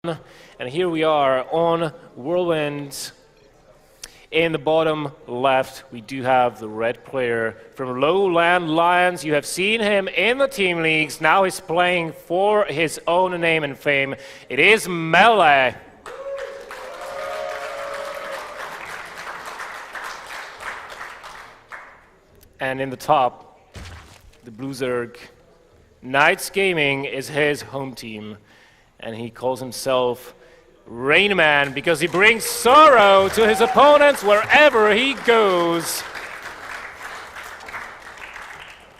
And here we are on Whirlwind. In the bottom left, we do have the red player from Lowland Lions. You have seen him in the team leagues. Now he's playing for his own name and fame. It is Melle. And in the top, the Blue Zerg. Knights Gaming is his home team. And he calls himself Rainman because he brings sorrow to his opponents wherever he goes.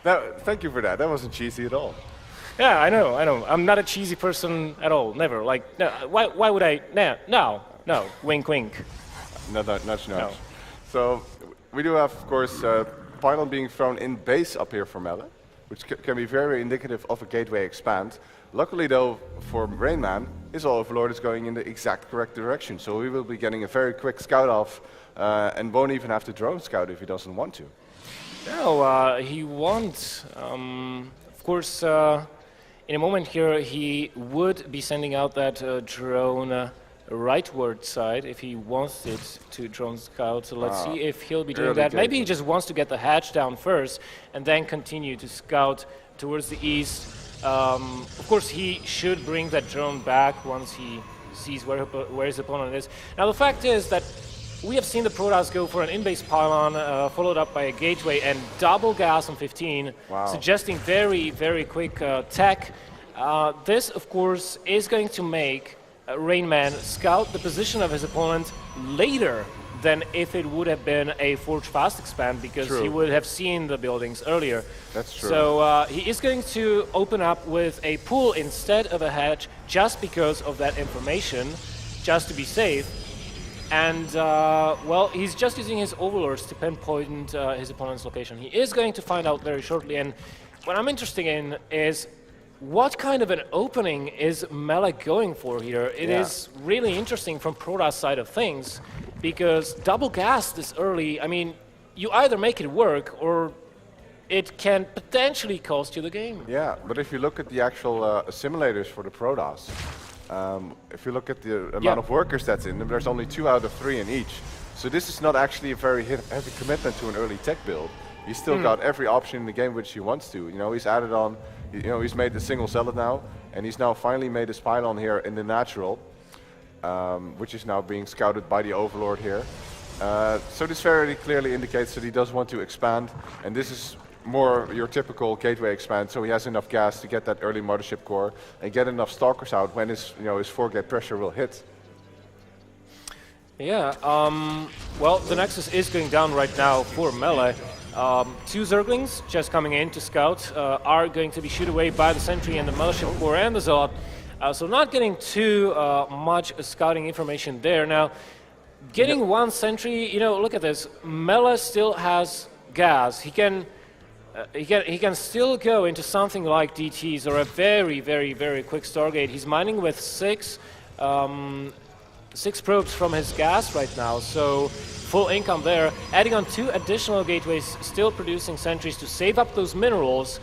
Thank you for that. That wasn't cheesy at all. Yeah, I know. I'm not a cheesy person at all. Never. Like, no, why would I? No. Wink, wink. Nudge, nudge. No. So we do have, of course, pylon being thrown in base up here for Melle, which can be very indicative of a gateway expand. Luckily, though, for Rainman, his overlord is going in the exact correct direction. So we will be getting a very quick scout off and won't even have to drone scout if he doesn't want to. No, he won't. Of course, in a moment here, he would be sending out that drone rightward side if he wants it to drone scout. So let's see if he'll be doing that. Maybe he just wants to get the hatch down first and then continue to scout towards the east. Of course, he should bring that drone back once he sees where his opponent is. Now, the fact is that we have seen the Protoss go for an in-base pylon, followed up by a gateway and double gas on 15, suggesting very, very quick tech. This, of course, is going to make Rainman scout the position of his opponent later than if it would have been a Forge Fast expand, because he would have seen the buildings earlier. That's true. So he is going to open up with a pool instead of a hatch just because of that information, just to be safe. And, well, he's just using his overlords to pinpoint his opponent's location. He is going to find out very shortly, and what I'm interested in is what kind of an opening is Melle going for here? It is really interesting from Protoss side of things, because double gas this early, I mean, you either make it work or it can potentially cost you the game. Yeah, but if you look at the actual simulators for the Protoss, if you look at the amount of workers that's in them, there's only 2 out of 3 in each. So this is not actually a very heavy commitment to an early tech build. He's still got every option in the game which he wants to. You know, he's added on, you know, he's made the single zealot now, and he's now finally made his pylon here in the natural, which is now being scouted by the overlord here. So this very clearly indicates that he does want to expand, and this is more your typical gateway expand, so he has enough gas to get that early mothership core and get enough stalkers out when his, his 4-gate pressure will hit. Yeah, well, the Nexus is going down right now for Melle. 2 Zerglings just coming in to scout are going to be shooed away by the Sentry and the Mothership Core and the Zealot. So not getting too much scouting information there. Now, getting 1 Sentry, look at this. Melle still has gas. He can still go into something like DTs or a very, very, very quick Stargate. He's mining with 6 probes from his gas right now, so full income there. Adding on 2 additional gateways, still producing sentries to save up those minerals.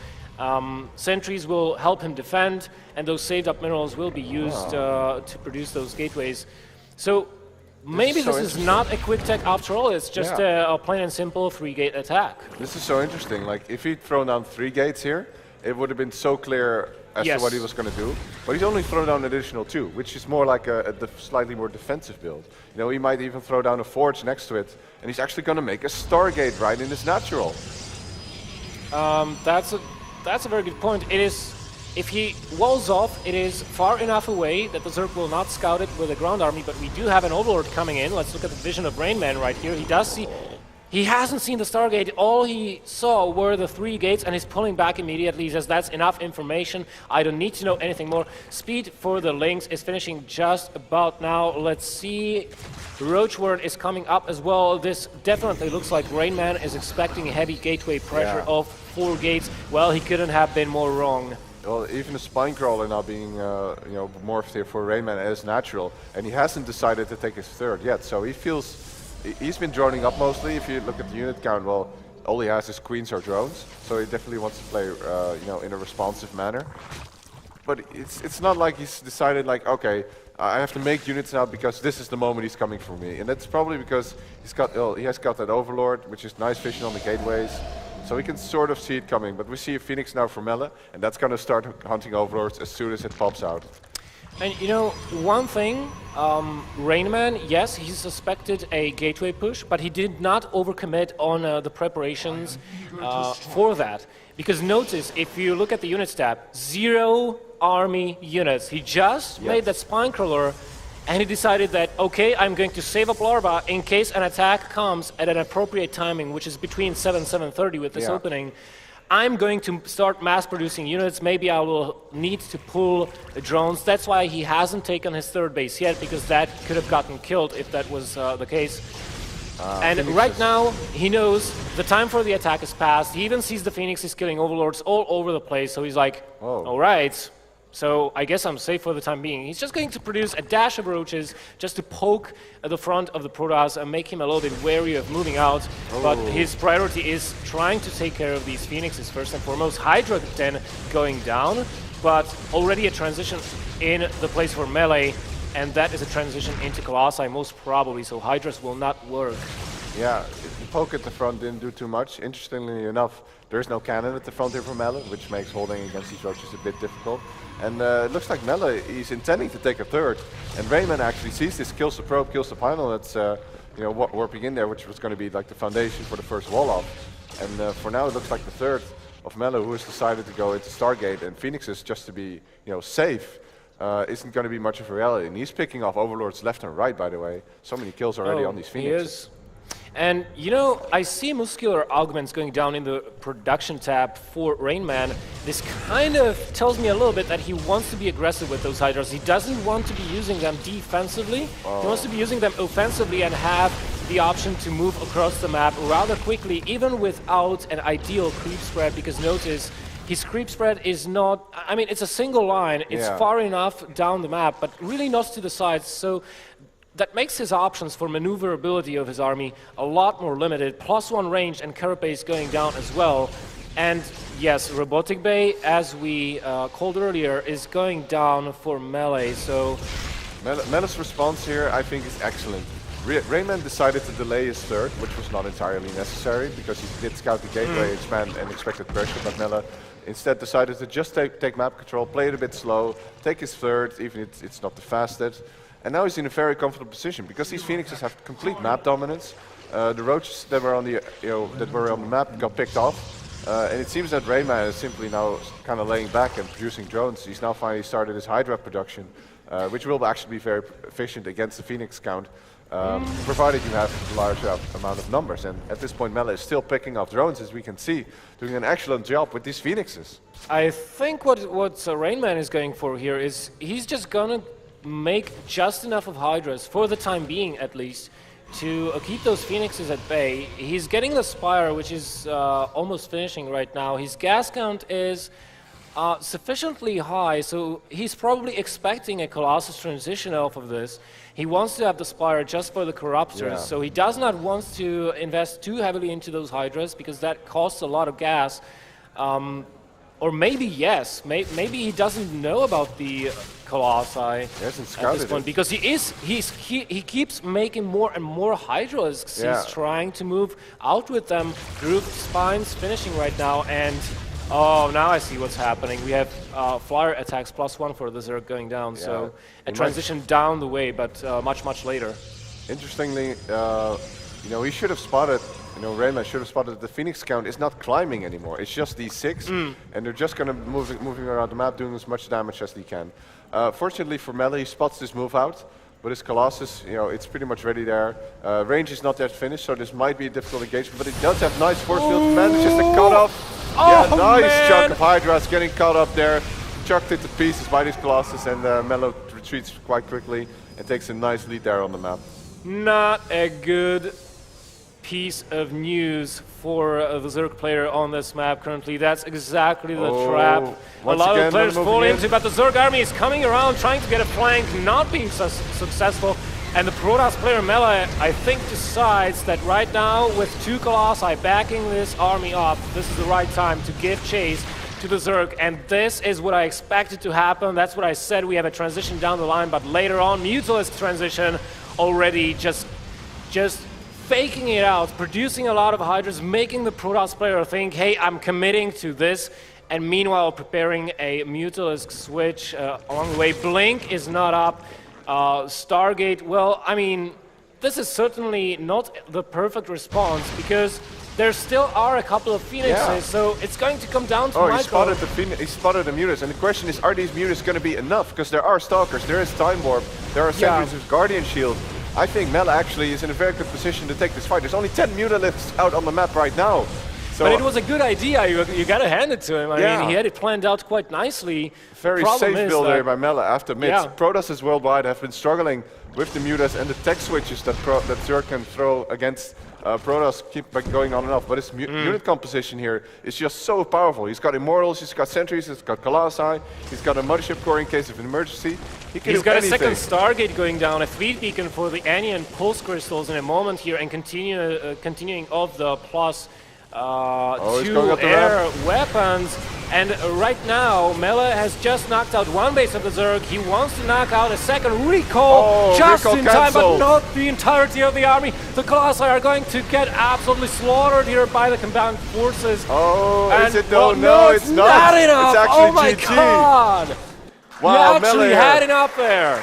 Sentries will help him defend, and those saved up minerals will be used to produce those gateways. So maybe this is not a quick tech after all, it's just a plain and simple 3-gate attack. This is so interesting. Like, if he'd thrown down 3 gates here, it would have been so clear as to what he was going to do. But he's only thrown down an additional 2, which is more like a slightly more defensive build. He might even throw down a forge next to it, and he's actually going to make a Stargate right in his natural. That's a very good point. It is, if he walls off, it is far enough away that the Zerg will not scout it with a ground army, but we do have an Overlord coming in. Let's look at the vision of Rainman right here. He does see... He hasn't seen the Stargate. All he saw were the 3 gates, and he's pulling back immediately. He says, that's enough information. I don't need to know anything more. Speed for the Lynx is finishing just about now. Let's see. Ro8 is coming up as well. This definitely looks like Rainman is expecting a heavy gateway pressure of 4 gates. Well, he couldn't have been more wrong. Well, even the Spine Crawler now being morphed here for Rainman as natural, and he hasn't decided to take his 3rd yet, so he feels... He's been droning up mostly. If you look at the unit count, well, all he has is queens or drones, so he definitely wants to play, in a responsive manner. But it's not like he's decided like, okay, I have to make units now because this is the moment he's coming for me. And that's probably because he has got that Overlord, which is nice vision on the gateways. So we can sort of see it coming. But we see a Phoenix now for Melle, and that's going to start hunting Overlords as soon as it pops out. And you know, one thing, Rainman, yes, he suspected a gateway push, but he did not overcommit on the preparations for that. Because notice, if you look at the unit tab, 0 army units. He just made that spine crawler, and he decided that, okay, I'm going to save up larva in case an attack comes at an appropriate timing, which is between 7 and 7:30 with this opening. I'm going to start mass producing units. Maybe I will need to pull drones. That's why he hasn't taken his third base yet, because that could have gotten killed if that was the case. And right now, he knows the time for the attack is past. He even sees the Phoenixes killing Overlords all over the place, so he's like, all right, so I guess I'm safe for the time being. He's just going to produce a dash of roaches just to poke at the front of the Protoss and make him a little bit wary of moving out. But his priority is trying to take care of these Phoenixes first and foremost. Hydra then going down, but already a transition in the place for Melle, and that is a transition into Colossi most probably, so Hydras will not work. Yeah, the poke at the front didn't do too much. Interestingly enough, there's no cannon at the front here for Melle, which makes holding against these roaches a bit difficult. And it looks like Melle, he's intending to take a third. And Rainman actually sees this, kills the probe, kills the final that's warping in there, which was going to be like the foundation for the first wall off. And for now, it looks like the third of Melle, who has decided to go into Stargate, and Phoenixes just to be safe. Isn't going to be much of a reality. And he's picking off Overlords left and right, by the way. So many kills already on these Phoenixes. He is. And, you know, I see muscular augments going down in the production tab for Rainman. This kind of tells me a little bit that he wants to be aggressive with those Hydras. He doesn't want to be using them defensively. He wants to be using them offensively and have the option to move across the map rather quickly, even without an ideal creep spread, because notice, his creep spread is not, I mean, it's a single line. It's far enough down the map, but really not to the sides. So that makes his options for maneuverability of his army a lot more limited. +1 range and carapace going down as well. And yes, Robotic Bay, as we called earlier, is going down for Melle. So Melle's response here, I think, is excellent. Rainman decided to delay his third, which was not entirely necessary, because he did scout the gateway, expand, and expected pressure, but Melle instead decided to just take map control, play it a bit slow, take his third, even if it's not the fastest. And now he's in a very comfortable position, because these Phoenixes have complete map dominance. The roaches that were on the map got picked off, and it seems that Rainman is simply now kind of laying back and producing drones. He's now finally started his Hydra production, which will actually be very efficient against the Phoenix count, provided you have a large amount of numbers. And at this point, Melle is still picking off drones, as we can see, doing an excellent job with these Phoenixes. I think what Rainman is going for here is he's just gonna make just enough of Hydras, for the time being at least, to keep those Phoenixes at bay. He's getting the Spire, which is almost finishing right now. His gas count is sufficiently high, so he's probably expecting a Colossus transition off of this. He wants to have the Spire just for the Corruptors, so he does not want to invest too heavily into those Hydras, because that costs a lot of gas. Or maybe, yes, maybe he doesn't know about the Colossi at this point, because he keeps making more and more Hydras. He's trying to move out with them. Grooved Spines finishing right now, and now I see what's happening. We have flyer attacks +1 for the Zerg going down, so a transition down the way, but much later. Interestingly, he should have spotted. Rainman should have spotted that the Phoenix count is not climbing anymore. It's just these 6, and they're just going to moving around the map, doing as much damage as they can. Fortunately for Melle, he spots this move out, but his Colossus, it's pretty much ready there. Range is not yet finished, so this might be a difficult engagement, but it does have nice force field. Manages to cut off. Nice chunk of Hydras getting cut up there, chucked into pieces by this Colossus, and Melle retreats quite quickly and takes a nice lead there on the map. Not a good piece of news for the Zerg player on this map currently. That's exactly the trap a lot of players fall into, but the Zerg army is coming around, trying to get a flank, not being successful. And the Protoss player Melle, I think, decides that right now, with 2 Colossi backing this army up, this is the right time to give chase to the Zerg, and this is what I expected to happen. That's what I said. We have a transition down the line, but later on, Mutalisk transition already just faking it out, producing a lot of Hydras, making the Protoss player think, hey, I'm committing to this, and meanwhile preparing a Mutalisk switch along the way. Blink is not up. Stargate, well, I mean, this is certainly not the perfect response because there still are a couple of Phoenixes, so it's going to come down to he spotted the Mutas, and the question is, are these Mutas going to be enough? Because there are Stalkers, there is Time Warp, there are sentries with Guardian Shield. I think Melle actually is in a very good position to take this fight. There's only 10 Mutalisks out on the map right now. So but it was a good idea, you gotta hand it to him. I mean, he had it planned out quite nicely. Very safe build there by Melle after mid. Protoss worldwide have been struggling with the Mutas and the tech switches that Zerg can throw against Protoss keep going on and off, but his unit composition here is just so powerful. He's got Immortals, he's got Sentries, he's got Colossi, he's got a Mothership Core in case of an emergency. He's got a second Stargate going down, a Fleet Beacon for the Annie and Pulse Crystals in a moment here, and continuing off the plus 2 air weapons. And right now, Melle has just knocked out one base of the Zerg. He wants to knock out a second recall just in time, but not the entirety of the army. The Colossi are going to get absolutely slaughtered here by the combined forces. Is it though? No, it's not enough. It's actually GG. God! Wow, you actually had enough there.